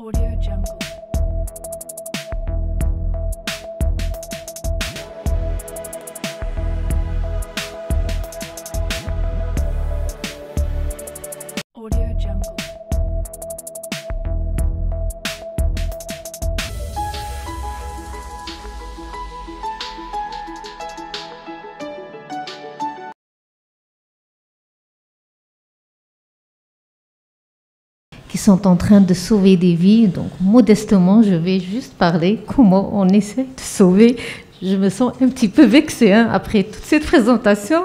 Audio Jungle. Audio Jungle. Qui sont en train de sauver des vies. Donc, modestement, je vais juste parler comment on essaie de sauver. Je me sens un petit peu vexée après toute cette présentation.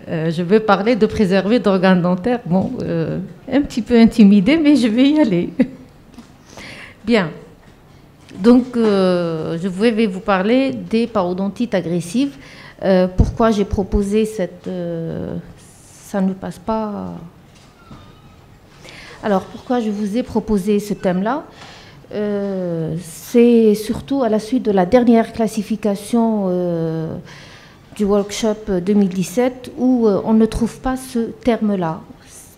Je vais parler de préserver d'organes dentaires. Bon, un petit peu intimidée, mais je vais y aller. Bien. Donc, je vais vous parler des parodontites agressives. Pourquoi j'ai proposé cette... ça ne passe pas... Alors, pourquoi je vous ai proposé ce thème-là? C'est surtout à la suite de la dernière classification du workshop 2017 où on ne trouve pas ce terme-là.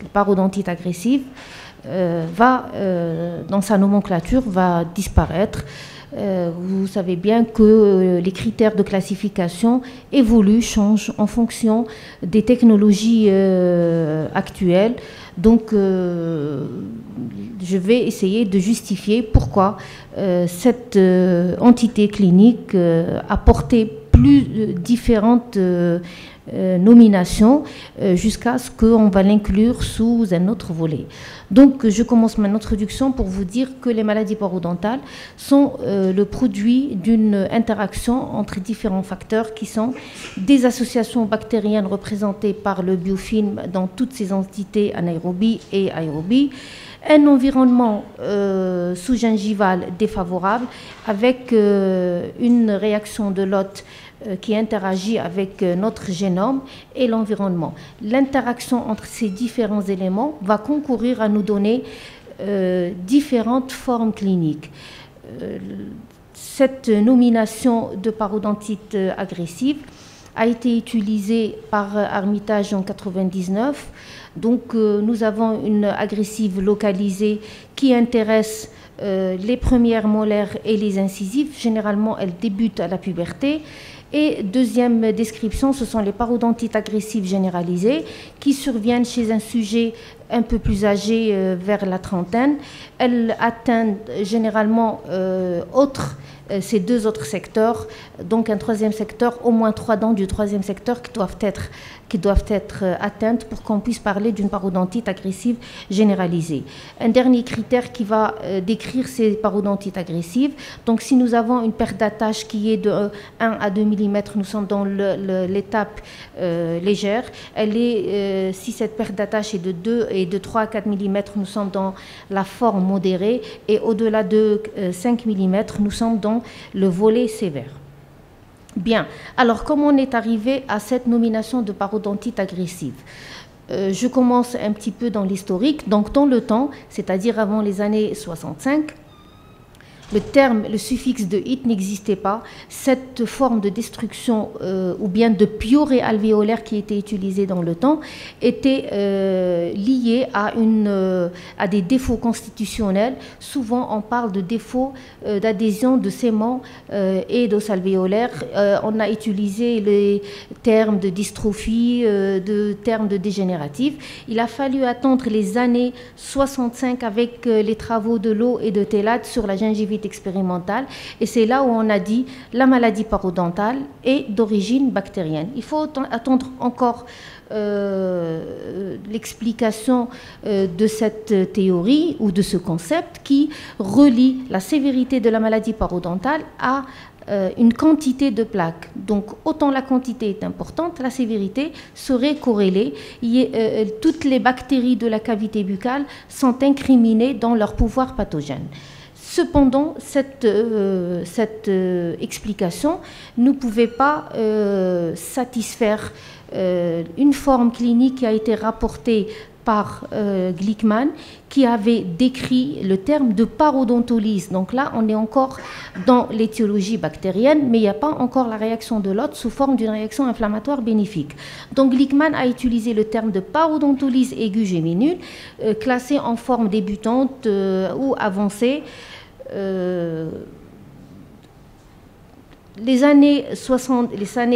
La parodontite agressive dans sa nomenclature, va disparaître. Vous savez bien que les critères de classification évoluent, changent en fonction des technologies actuelles. Donc, je vais essayer de justifier pourquoi cette entité clinique a porté plus différentes nominations jusqu'à ce qu'on va l'inclure sous un autre volet. Donc, je commence mon introduction pour vous dire que les maladies parodontales sont le produit d'une interaction entre différents facteurs qui sont des associations bactériennes représentées par le biofilm dans toutes ces entités anaérobies et aérobies, un environnement sous-gingival défavorable avec une réaction de l'hôte qui interagit avec notre génome et l'environnement. L'interaction entre ces différents éléments va concourir à nous donner différentes formes cliniques. Cette nomination de parodontite agressive a été utilisée par Armitage en 1999. Donc, nous avons une agressive localisée qui intéresse les premières molaires et les incisives. Généralement, elle débute à la puberté. Et deuxième description, ce sont les parodontites agressives généralisées qui surviennent chez un sujet un peu plus âgé vers la trentaine. Elles atteignent généralement ces deux autres secteurs, donc un troisième secteur, au moins 3 dents du troisième secteur qui doivent être atteintes pour qu'on puisse parler d'une parodontite agressive généralisée. Un dernier critère qui va décrire ces parodontites agressives, donc si nous avons une perte d'attache qui est de 1 à 2 mm, nous sommes dans l'étape légère. Si cette perte d'attache est de 2 et de 3 à 4 mm, nous sommes dans la forme modérée, et au-delà de 5 mm, nous sommes dans le volet sévère. Bien, alors comment on est arrivé à cette nomination de parodontite agressive? Je commence un petit peu dans l'historique. Donc dans le temps, c'est-à-dire avant les années 65, le suffixe de it n'existait pas. Cette forme de destruction ou bien de piorée alvéolaire qui était utilisée dans le temps était liée à des défauts constitutionnels. Souvent, on parle de défauts d'adhésion de séments et d'os alvéolaires. On a utilisé les termes de dystrophie, de termes de dégénérative. Il a fallu attendre les années 65 avec les travaux de Lowe et de Telade sur la gingivite expérimentale, et c'est là où on a dit la maladie parodontale est d'origine bactérienne. Il faut attendre encore l'explication de cette théorie ou de ce concept qui relie la sévérité de la maladie parodontale à une quantité de plaques. Donc, autant la quantité est importante, la sévérité serait corrélée. Toutes les bactéries de la cavité buccale sont incriminées dans leur pouvoir pathogène. Cependant, cette explication ne pouvait pas satisfaire une forme clinique qui a été rapportée par Glickman, qui avait décrit le terme de parodontolyse. Donc là, on est encore dans l'étiologie bactérienne, mais il n'y a pas encore la réaction de l'hôte sous forme d'une réaction inflammatoire bénéfique. Donc Glickman a utilisé le terme de parodontolyse aiguë géminule, classée en forme débutante ou avancée. Les années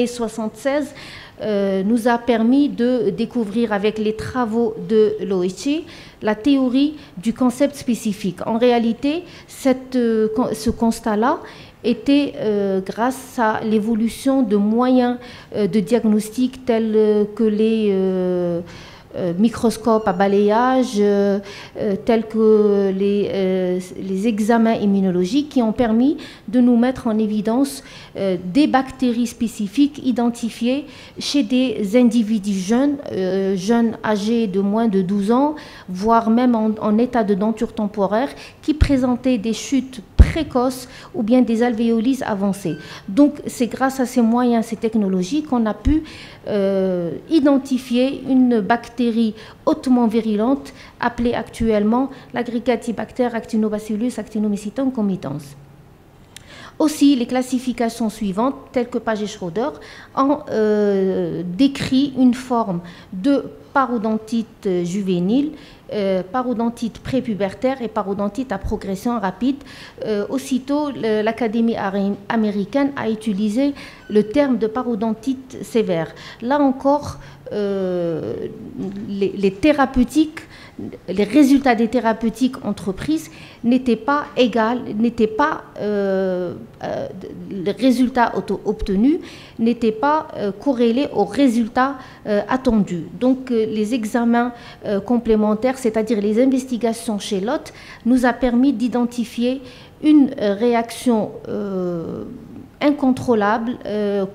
76 nous a permis de découvrir avec les travaux de Loeche la théorie du concept spécifique. En réalité, ce constat-là était grâce à l'évolution de moyens de diagnostic tels que les microscopes à balayage, tels que les examens immunologiques qui ont permis de nous mettre en évidence des bactéries spécifiques identifiées chez des individus jeunes âgés de moins de 12 ans, voire même en état de denture temporaire, qui présentaient des chutes précoces ou bien des alvéolyses avancées. Donc c'est grâce à ces moyens, ces technologies qu'on a pu identifier une bactérie hautement virulente appelée actuellement l'Aggregatibacter actinobacillus actinomycetum comitans. Aussi, les classifications suivantes, telles que Page et Schroeder, ont décrit une forme de parodontite juvénile, parodontite prépubertaire et parodontite à progression rapide. Aussitôt, l'Académie américaine a utilisé le terme de parodontite sévère. Là encore, les thérapeutiques, les résultats des thérapeutiques entreprises n'étaient pas égaux, les résultats obtenus n'étaient pas corrélés aux résultats attendus. Donc les examens complémentaires, c'est-à-dire les investigations chez l'hôte, nous a permis d'identifier une réaction incontrôlable,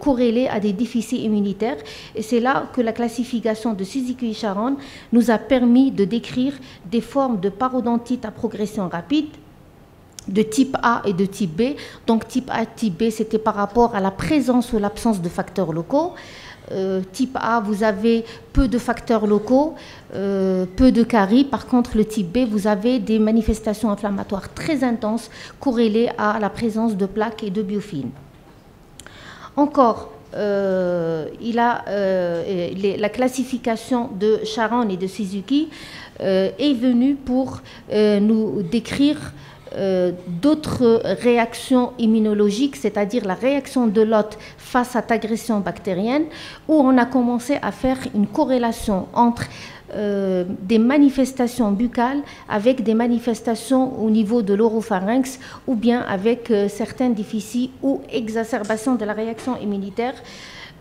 corrélée à des déficits immunitaires. Et c'est là que la classification de Suzuki et Sharon nous a permis de décrire des formes de parodontite à progression rapide, de type A et de type B. Donc type A et type B, c'était par rapport à la présence ou l'absence de facteurs locaux. Type A, vous avez peu de facteurs locaux, peu de caries. Par contre, le type B, vous avez des manifestations inflammatoires très intenses corrélées à la présence de plaques et de biofilms. Encore, la classification de Sharon et de Suzuki est venue pour nous décrire d'autres réactions immunologiques, c'est-à-dire la réaction de l'hôte face à cette agression bactérienne, où on a commencé à faire une corrélation entre des manifestations buccales avec des manifestations au niveau de l'oropharynx ou bien avec certains déficits ou exacerbations de la réaction immunitaire.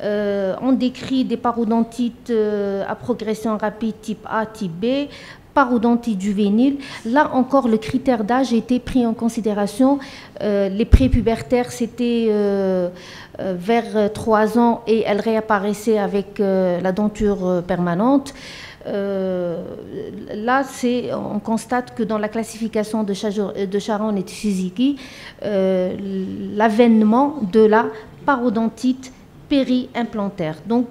On décrit des parodontites à progression rapide type A, type B, parodontite juvénile. Là encore, le critère d'âge a été pris en considération. Les prépubertaires, c'était vers 3 ans et elles réapparaissaient avec la denture permanente. Là, on constate que dans la classification de Sharon et de Suzuki, l'avènement de la parodontite péri-implantaire. Donc,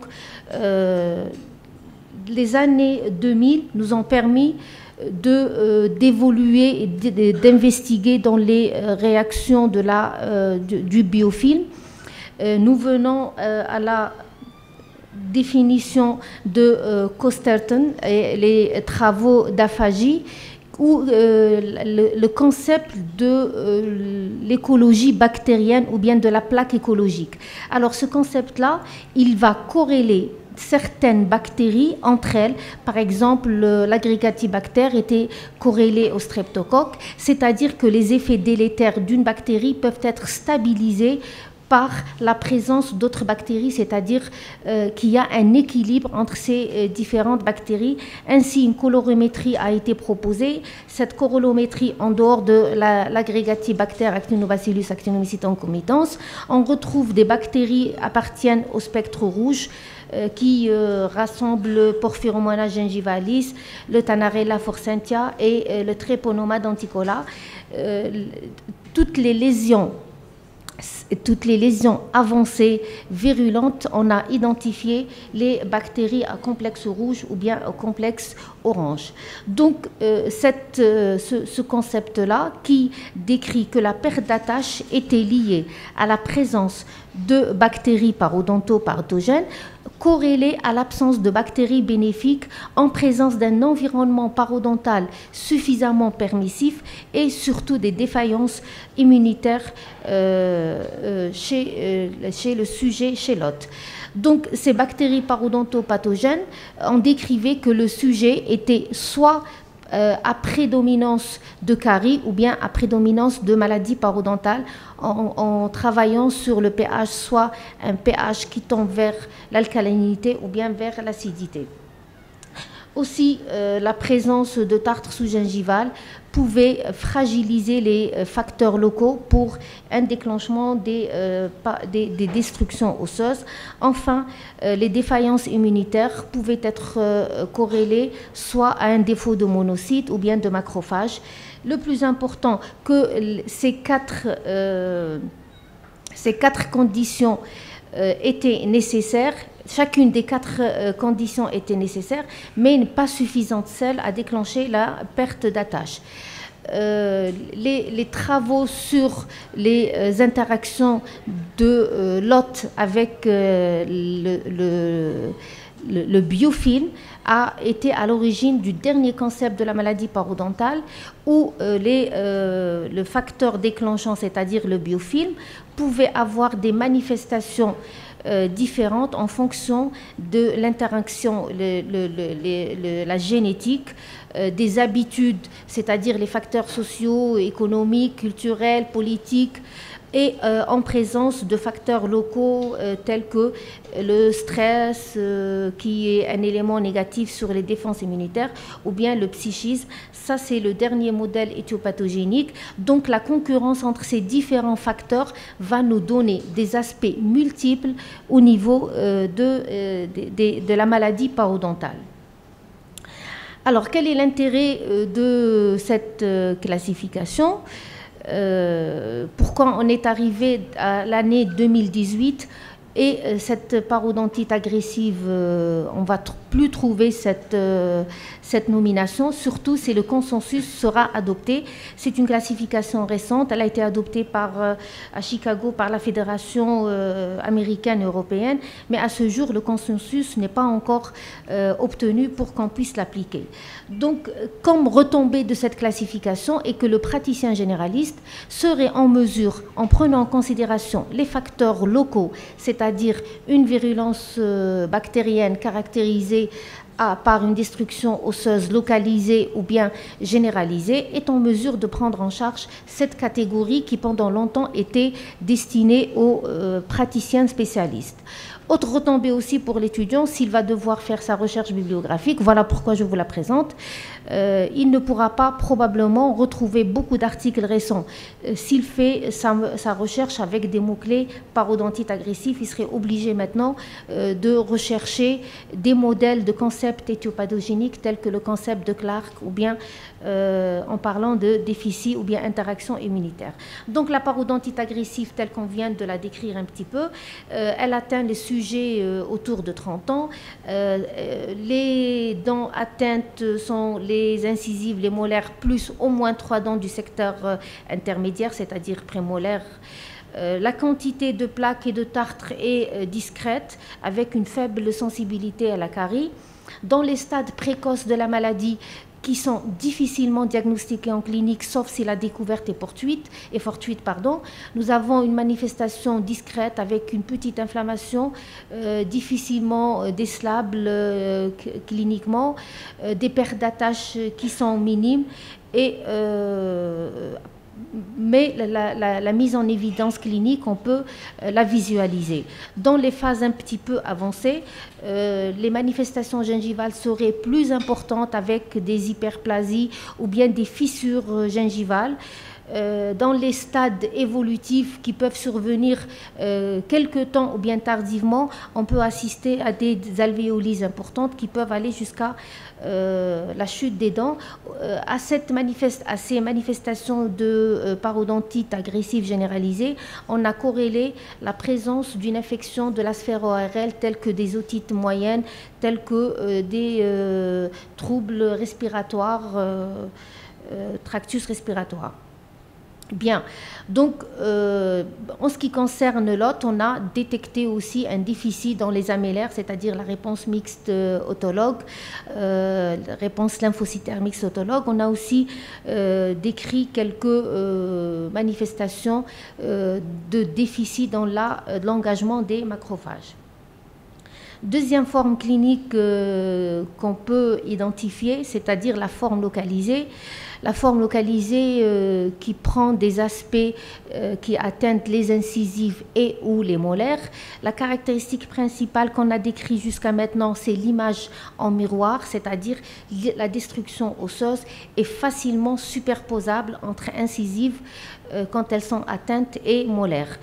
les années 2000 nous ont permis d'évoluer et d'investiguer dans les réactions du biofilm. Nous venons à la définition de Costerton et les travaux d'aphagie, où le concept de l'écologie bactérienne ou bien de la plaque écologique. Alors ce concept-là, il va corréler certaines bactéries entre elles. Par exemple, l'Aggregatibacter était corrélé au streptocoque, c'est-à-dire que les effets délétères d'une bactérie peuvent être stabilisés par la présence d'autres bactéries, c'est-à-dire qu'il y a un équilibre entre ces différentes bactéries. Ainsi, une colorimétrie a été proposée. Cette colorimétrie, en dehors de l'Aggregatibacter actinobacillus actinomycetum comitans, on retrouve des bactéries appartiennent au spectre rouge qui rassemblent Porphyromonas gingivalis, le Tannarella forsythia et le Treponema denticola. Toutes les lésions avancées, virulentes, on a identifié les bactéries à complexe rouge ou bien au complexe orange. Donc ce concept-là qui décrit que la perte d'attache était liée à la présence de bactéries parodontopathogènes corrélées à l'absence de bactéries bénéfiques en présence d'un environnement parodontal suffisamment permissif et surtout des défaillances immunitaires chez le sujet, chez l'hôte. Donc ces bactéries parodontopathogènes, on décrivait que le sujet était soit à prédominance de caries ou bien à prédominance de maladies parodontales en travaillant sur le pH, soit un pH qui tend vers l'alcalinité ou bien vers l'acidité. Aussi, la présence de tartre sous-gingival pouvait fragiliser les facteurs locaux pour un déclenchement des destructions osseuses. Enfin, les défaillances immunitaires pouvaient être corrélées soit à un défaut de monocytes ou bien de macrophages. Le plus important, que ces quatre conditions étaient nécessaires. Chacune des quatre conditions était nécessaire, mais pas suffisante seule à déclencher la perte d'attache. Les travaux sur les interactions de l'hôte avec le biofilm a été à l'origine du dernier concept de la maladie parodontale où le facteur déclenchant, c'est-à-dire le biofilm, pouvait avoir des manifestations différentes en fonction de l'interaction, la génétique, des habitudes, c'est-à-dire les facteurs sociaux, économiques, culturels, politiques, et en présence de facteurs locaux tels que le stress, qui est un élément négatif sur les défenses immunitaires, ou bien le psychisme. Ça, c'est le dernier modèle éthiopathogénique. Donc, la concurrence entre ces différents facteurs va nous donner des aspects multiples au niveau de la maladie parodontale. Alors, quel est l'intérêt de cette classification ? Pourquoi on est arrivé à l'année 2018 et cette parodontite agressive, on ne va plus trouver cette nomination, surtout si le consensus sera adopté. C'est une classification récente, elle a été adoptée à Chicago par la Fédération américaine et européenne, mais à ce jour, le consensus n'est pas encore obtenu pour qu'on puisse l'appliquer. Donc, comme retombée de cette classification est que le praticien généraliste serait en mesure, en prenant en considération les facteurs locaux, c'est-à-dire une virulence bactérienne caractérisée par une destruction osseuse localisée ou bien généralisée, est en mesure de prendre en charge cette catégorie qui pendant longtemps était destinée aux praticiens spécialistes. Autre retombée aussi pour l'étudiant, s'il va devoir faire sa recherche bibliographique, voilà pourquoi je vous la présente, il ne pourra pas probablement retrouver beaucoup d'articles récents. S'il fait sa recherche avec des mots-clés parodontite agressive, il serait obligé maintenant de rechercher des modèles de concepts éthiopathogéniques tels que le concept de Clark ou bien en parlant de déficit ou bien interaction immunitaire. Donc la parodontite agressive telle qu'on vient de la décrire un petit peu, elle atteint les sujets autour de 30 ans. Les dents atteintes sont les incisives, les molaires, plus au moins 3 dents du secteur intermédiaire, c'est-à-dire prémolaire. La quantité de plaques et de tartre est discrète, avec une faible sensibilité à la carie. Dans les stades précoces de la maladie, qui sont difficilement diagnostiqués en clinique, sauf si la découverte est fortuite, nous avons une manifestation discrète avec une petite inflammation difficilement décelable cliniquement, des pertes d'attache qui sont minimes et mais la mise en évidence clinique, on peut la visualiser. Dans les phases un petit peu avancées, les manifestations gingivales seraient plus importantes avec des hyperplasies ou bien des fissures gingivales. dans les stades évolutifs qui peuvent survenir quelque temps ou bien tardivement, on peut assister à des alvéolyses importantes qui peuvent aller jusqu'à la chute des dents. À ces manifestations de parodontite agressive généralisée, on a corrélé la présence d'une infection de la sphère ORL telle que des otites moyennes, telles que des troubles respiratoires, tractus respiratoire. Bien, donc en ce qui concerne l'hôte, on a détecté aussi un déficit dans les améllaires, c'est-à-dire la réponse mixte autologue, réponse lymphocytaire mixte autologue. On a aussi décrit quelques manifestations de déficit dans l'engagement des macrophages. Deuxième forme clinique qu'on peut identifier, c'est-à-dire la forme localisée. La forme localisée qui prend des aspects qui atteignent les incisives et ou les molaires. La caractéristique principale qu'on a décrite jusqu'à maintenant, c'est l'image en miroir, c'est-à-dire la destruction osseuse est facilement superposable entre incisives quand elles sont atteintes et molaires.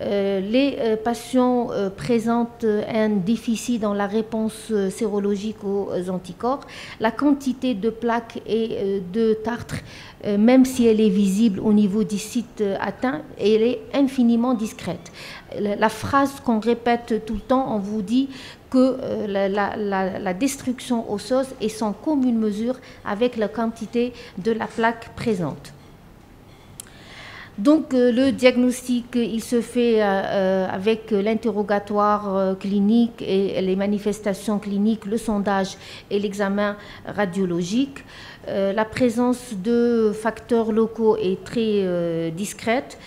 Les patients présentent un déficit dans la réponse sérologique aux anticorps. La quantité de plaques et de tartre, même si elle est visible au niveau du site atteint, elle est infiniment discrète. La phrase qu'on répète tout le temps, on vous dit que la destruction osseuse est sans commune mesure avec la quantité de la plaque présente. Donc le diagnostic, il se fait avec l'interrogatoire clinique et les manifestations cliniques, le sondage et l'examen radiologique. La présence de facteurs locaux est très discrète.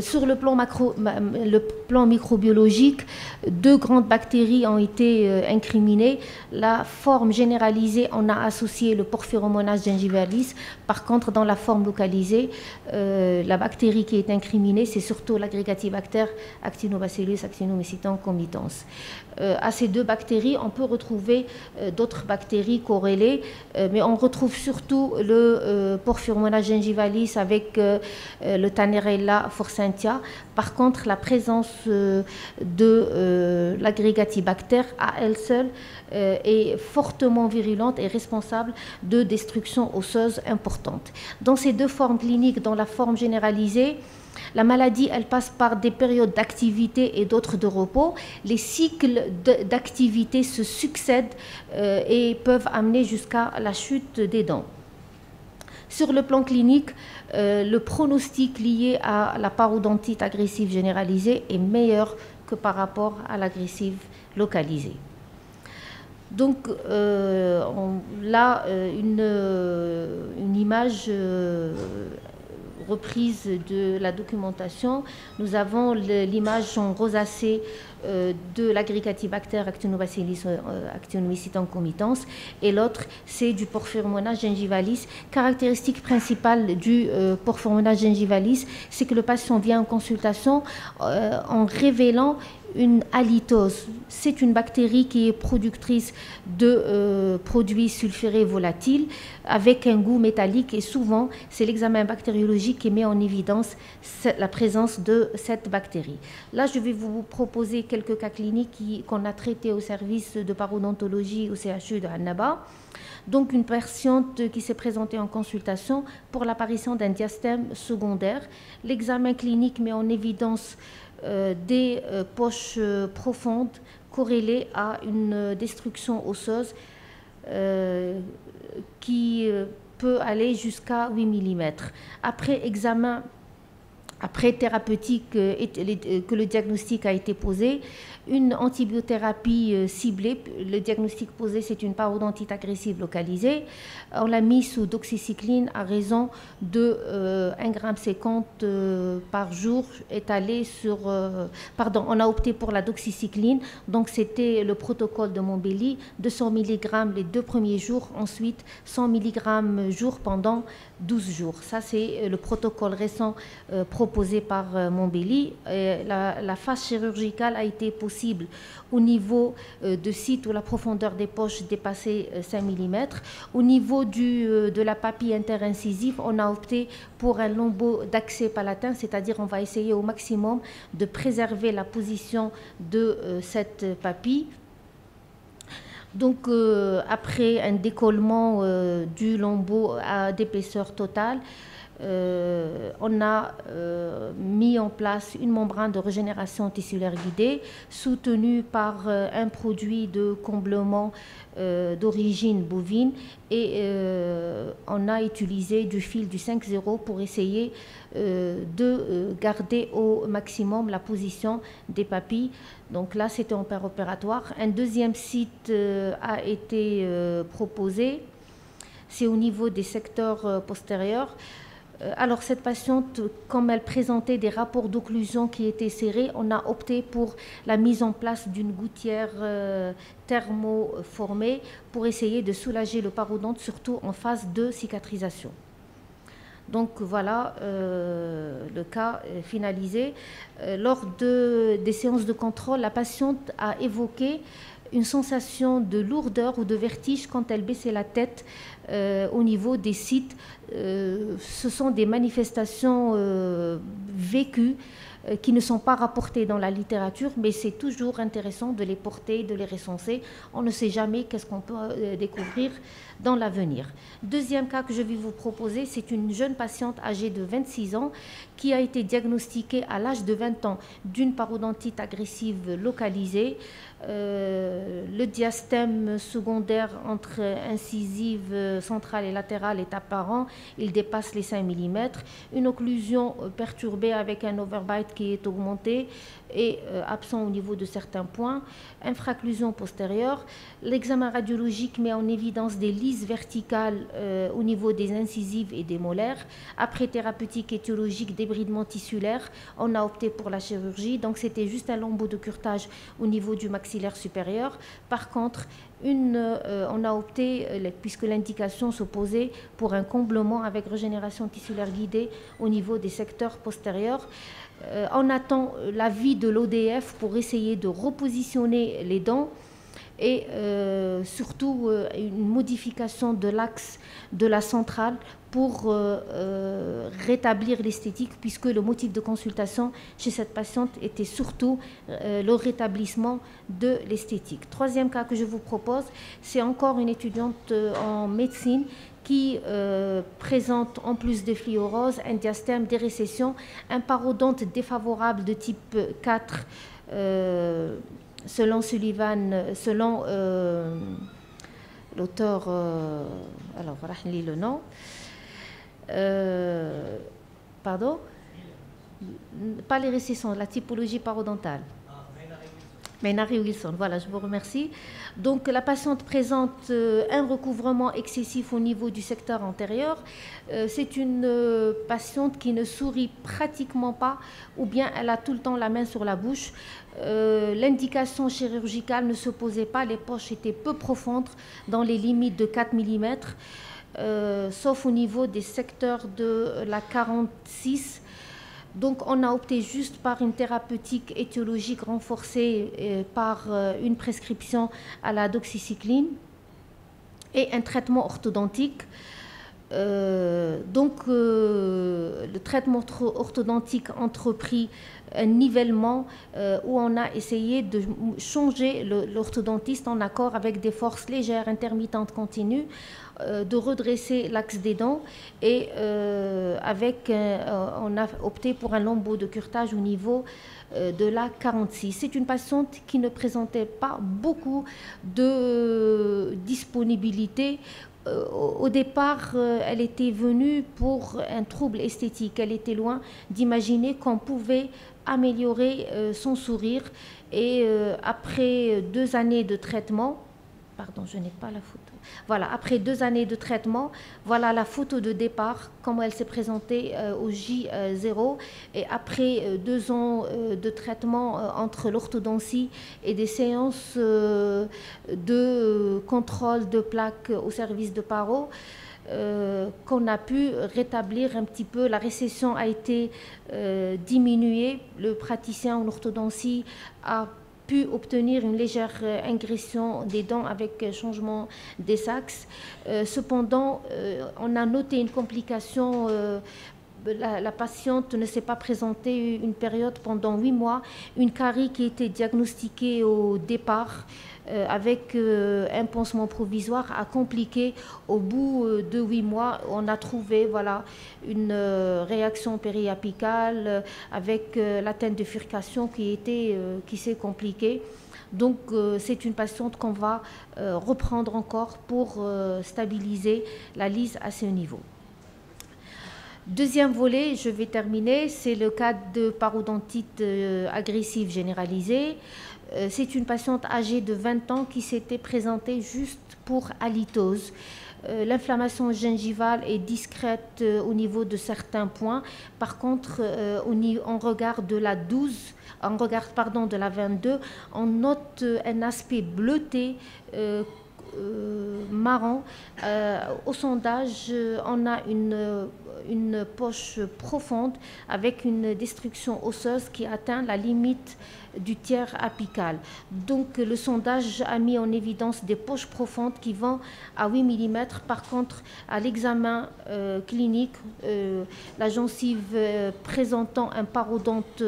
Sur le plan microbiologique, 2 grandes bactéries ont été incriminées. La forme généralisée, on a associé le Porphyromonas gingivalis. Par contre, dans la forme localisée, la bactérie qui est incriminée, c'est surtout l'Aggregatibacter Actinobacillus actinomycetum comitans. À ces 2 bactéries, on peut retrouver d'autres bactéries corrélées, mais on retrouve surtout le Porphyromonas gingivalis avec le Tannerella forsythia. Par contre, la présence de l'Aggregatibacter à elle seule est fortement virulente et responsable de destruction osseuse importante. Dans ces 2 formes cliniques, dans la forme généralisée, la maladie, elle passe par des périodes d'activité et d'autres de repos. Les cycles d'activité se succèdent et peuvent amener jusqu'à la chute des dents. Sur le plan clinique, le pronostic lié à la parodontite agressive généralisée est meilleur que par rapport à l'agressive localisée. Donc là, une image reprise de la documentation. Nous avons l'image en rosacée de l'Aggregatibacter Actinobacillus actinomycetum comitans et l'autre c'est du Porphyromonas gingivalis. Caractéristique principale du Porphyromonas gingivalis, c'est que le patient vient en consultation en révélant une halitose. C'est une bactérie qui est productrice de produits sulfurés volatiles avec un goût métallique et souvent c'est l'examen bactériologique qui met en évidence la présence de cette bactérie. Là, je vais vous proposer quelques cas cliniques qu'on a traités au service de parodontologie au CHU de Annaba. Donc une patiente qui s'est présentée en consultation pour l'apparition d'un diastème secondaire. L'examen clinique met en évidence des poches profondes corrélées à une destruction osseuse qui peut aller jusqu'à 8 mm. Après examen, après thérapeutique que le diagnostic a été posé, une antibiothérapie ciblée. Le diagnostic posé, c'est une parodontite agressive localisée. On l'a mis sous doxycycline à raison de 1,50 g par jour étalé sur... pardon, on a opté pour la doxycycline. Donc, c'était le protocole de Montbelli, 200 mg les 2 premiers jours, ensuite 100 mg jour pendant 12 jours. Ça, c'est le protocole récent proposé par Montbelli. La phase chirurgicale a été possible au niveau de sites où la profondeur des poches dépassait 5 mm. Au niveau de la papille interincisive, on a opté pour un lambeau d'accès palatin, c'est-à-dire on va essayer au maximum de préserver la position de cette papille. Donc, après un décollement du lambeau d'épaisseur totale, on a mis en place une membrane de régénération tissulaire guidée soutenue par un produit de comblement d'origine bovine et on a utilisé du fil du 5-0 pour essayer de garder au maximum la position des papilles. Donc là, c'était en opératoire. Un deuxième site a été proposé, c'est au niveau des secteurs postérieurs. Alors cette patiente, comme elle présentait des rapports d'occlusion qui étaient serrés, on a opté pour la mise en place d'une gouttière thermoformée pour essayer de soulager le parodonte, surtout en phase de cicatrisation. Donc voilà le cas finalisé. Lors des séances de contrôle, la patiente a évoqué une sensation de lourdeur ou de vertige quand elle baissait la tête au niveau des sites. Ce sont des manifestations vécues qui ne sont pas rapportées dans la littérature, mais c'est toujours intéressant de les porter, de les recenser. On ne sait jamais qu'est-ce qu'on peut découvrir dans l'avenir. Deuxième cas que je vais vous proposer, c'est une jeune patiente âgée de 26 ans qui a été diagnostiquée à l'âge de 20 ans d'une parodontite agressive localisée. Le diastème secondaire entre incisive centrale et latérale est apparent, il dépasse les 5 mm. Une occlusion perturbée avec un overbite qui est augmenté et absent au niveau de certains points. Infraclusion postérieure. L'examen radiologique met en évidence des lises verticales au niveau des incisives et des molaires. Après thérapeutique étiologique, débridement tissulaire, on a opté pour la chirurgie. Donc c'était juste un lambeau de curetage au niveau du maxillaire supérieur. Par contre, on a opté, puisque l'indication s'opposait, pour un comblement avec régénération tissulaire guidée au niveau des secteurs postérieurs. On attend l'avis de l'ODF pour essayer de repositionner les dents et surtout une modification de l'axe de la centrale pour rétablir l'esthétique, puisque le motif de consultation chez cette patiente était surtout le rétablissement de l'esthétique. Troisième cas que je vous propose, c'est encore une étudiante en médecine qui présente en plus de fluorose, un diastème, des récessions, un parodonte défavorable de type 4 selon Sullivan, selon l'auteur, alors voilà, je lis le nom, pardon, pas les récessions, la typologie parodontale. Maynard Wilson, voilà, je vous remercie. Donc la patiente présente un recouvrement excessif au niveau du secteur antérieur. C'est une patiente qui ne sourit pratiquement pas, ou bien elle a tout le temps la main sur la bouche. L'indication chirurgicale ne se posait pas, les poches étaient peu profondes, dans les limites de 4 mm, sauf au niveau des secteurs de la 46. Donc on a opté juste par une thérapeutique étiologique renforcée par une prescription à la doxycycline et un traitement orthodontique. Le traitement orthodontique entrepris un nivellement où on a essayé de changer l'orthodontiste en accord avec des forces légères, intermittentes, continues, de redresser l'axe des dents et on a opté pour un lambeau de curetage au niveau de la 46. C'est une patiente qui ne présentait pas beaucoup de disponibilité. Au départ, elle était venue pour un trouble esthétique. Elle était loin d'imaginer qu'on pouvait améliorer son sourire. Et après 2 années de traitement, pardon, je n'ai pas la photo. Voilà, après 2 années de traitement, voilà la photo de départ, comment elle s'est présentée au J0. Et après 2 ans de traitement entre l'orthodontie et des séances de contrôle de plaques au service de paro, qu'on a pu rétablir un petit peu. La récession a été diminuée. Le praticien en orthodontie a pu obtenir une légère ingression des dents avec changement des axes. Cependant, on a noté une complication. La patiente ne s'est pas présentée une période pendant 8 mois, une carie qui a été diagnostiquée au départ avec un pansement provisoire a compliqué au bout de 8 mois. On a trouvé une réaction périapicale avec l'atteinte de bifurcation qui s'est compliquée. Donc c'est une patiente qu'on va reprendre encore pour stabiliser la lise à ce niveau. Deuxième volet, je vais terminer, c'est le cas de parodontite agressive généralisée. C'est une patiente âgée de 20 ans qui s'était présentée juste pour halitose. L'inflammation gingivale est discrète au niveau de certains points. Par contre, en regard de la 12, de la 22, on note un aspect bleuté, marron. Au sondage, on a une poche profonde avec une destruction osseuse qui atteint la limite du tiers apical. Donc le sondage a mis en évidence des poches profondes qui vont à 8 mm. Par contre, à l'examen clinique, la gencive présentant un parodonte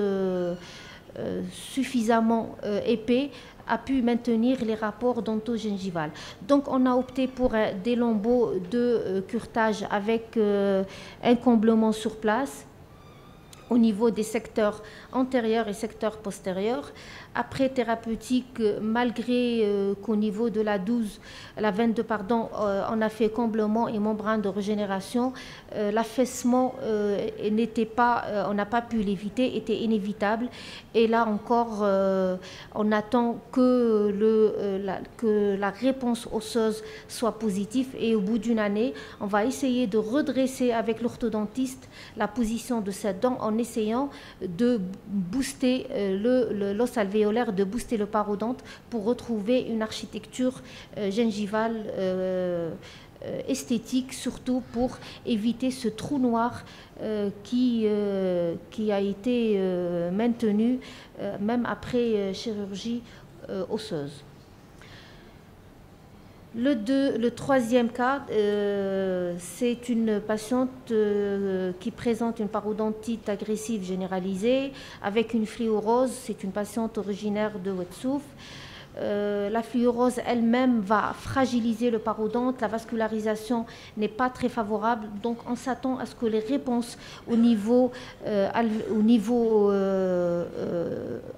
suffisamment épais a pu maintenir les rapports dento-gingivales. Donc on a opté pour des lambeaux de curetage avec un comblement sur place au niveau des secteurs antérieurs et secteurs postérieurs. Après thérapeutique, malgré qu'au niveau de la 22, on a fait comblement et membrane de régénération, l'affaissement on n'a pas pu l'éviter, était inévitable. Et là encore, on attend que la réponse osseuse soit positive. Et au bout d'une année, on va essayer de redresser avec l'orthodontiste la position de cette dent en essayant de booster l'os alvéolaire, de booster le parodonte pour retrouver une architecture gingivale esthétique, surtout pour éviter ce trou noir qui a été maintenu même après chirurgie osseuse. Le troisième cas, c'est une patiente qui présente une parodontite agressive généralisée avec une fluorose. C'est une patiente originaire de Ouetsouf. La fluorose elle-même va fragiliser le parodonte, la vascularisation n'est pas très favorable, donc on s'attend à ce que les réponses au niveau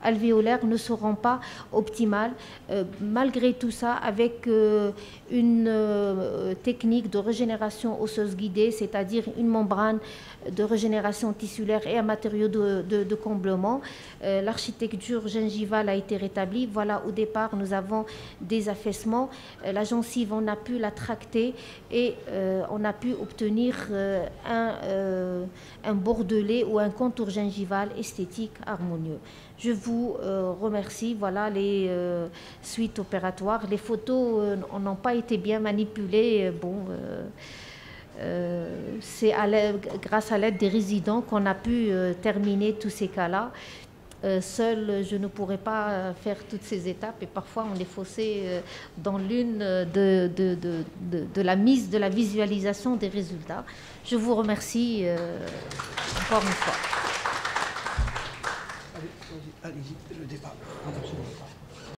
alvéolaire ne seront pas optimales. Malgré tout ça, avec une technique de régénération osseuse guidée, c'est-à-dire une membrane de régénération tissulaire et un matériau de comblement, l'architecture gingivale a été rétablie. Voilà, au départ, nous avons des affaissements. La gencive, on a pu la tracter et on a pu obtenir un bordelais ou un contour gingival esthétique harmonieux. Je vous remercie. Voilà les suites opératoires. Les photos n'ont pas été bien manipulées. C'est grâce à l'aide des résidents qu'on a pu terminer tous ces cas-là. Seul, je ne pourrais pas faire toutes ces étapes et parfois on est faussé dans l'une de la mise de la visualisation des résultats. Je vous remercie encore une fois. Allez-y, le départ.